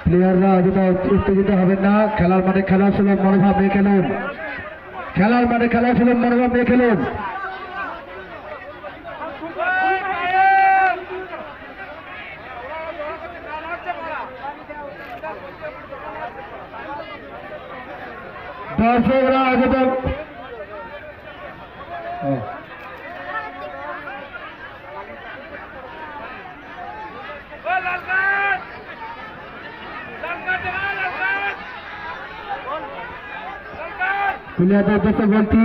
প্লেয়াররা উত্তেজিত হবেন না। খেলার মাঠে খেলা সুলভ মনোভাব নিয়ে খেলুন। খেলার মাঠে খেলা সুলভ মনোভাব নিয়ে খেলুন। দর্শকরা আবেদন প্লেয়ারদের উদ্দেশ্যে বলছি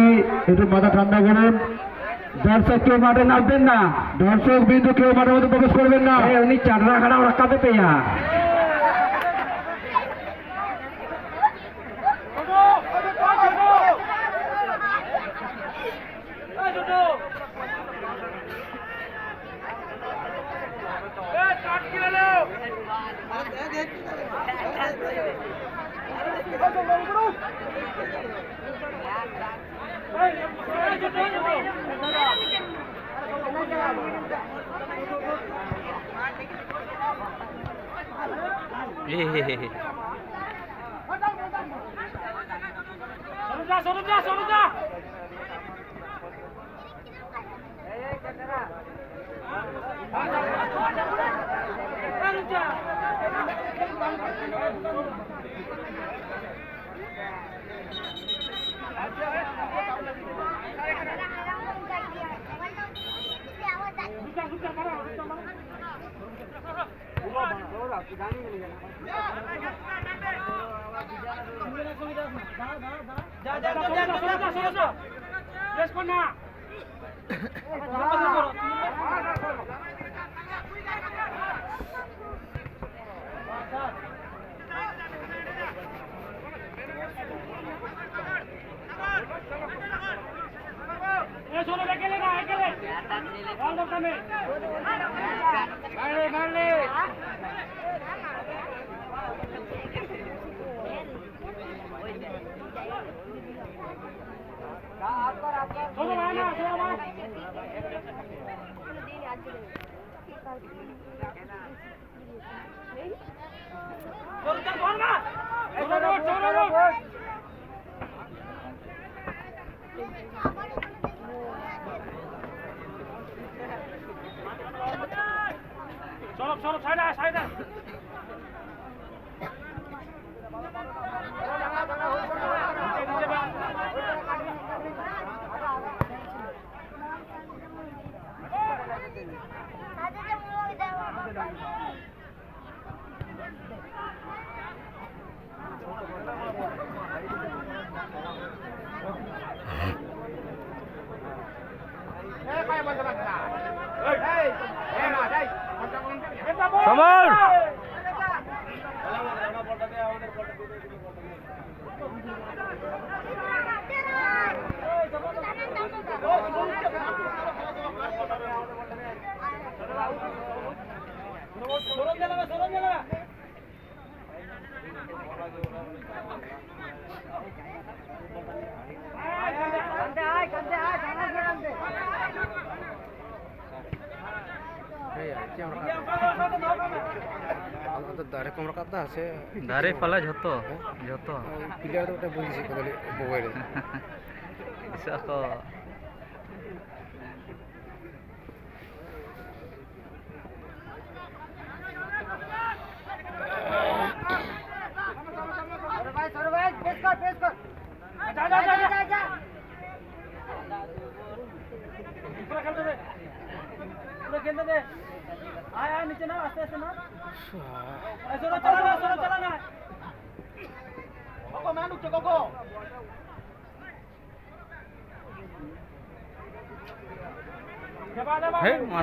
একটু মাথা ঠান্ডা করুন। দর্শক কেউ মাঠে নামবেন না। দর্শক বিন্দু কেউ মাঠের মধ্যে প্রবেশ করবেন না। উনি চাররা খানা ওরা কাঁপে পেয়া ᱫᱟᱨᱮ ᱠᱚᱢ ᱨᱟᱠᱟᱵ ᱫᱟ ᱥᱮ ᱫᱟᱨᱮ ᱯᱟᱞᱟ ᱡᱷᱚᱛᱚ ᱡᱷᱚᱛᱚ ᱯᱤᱞᱟᱨ ᱫᱚ ᱵᱩᱡ ᱥᱮ ᱠᱚᱫᱚ ᱵᱚᱜᱚᱭ ᱨᱮ ᱤᱥᱟ ᱠᱚ খেলতে দে হে মানা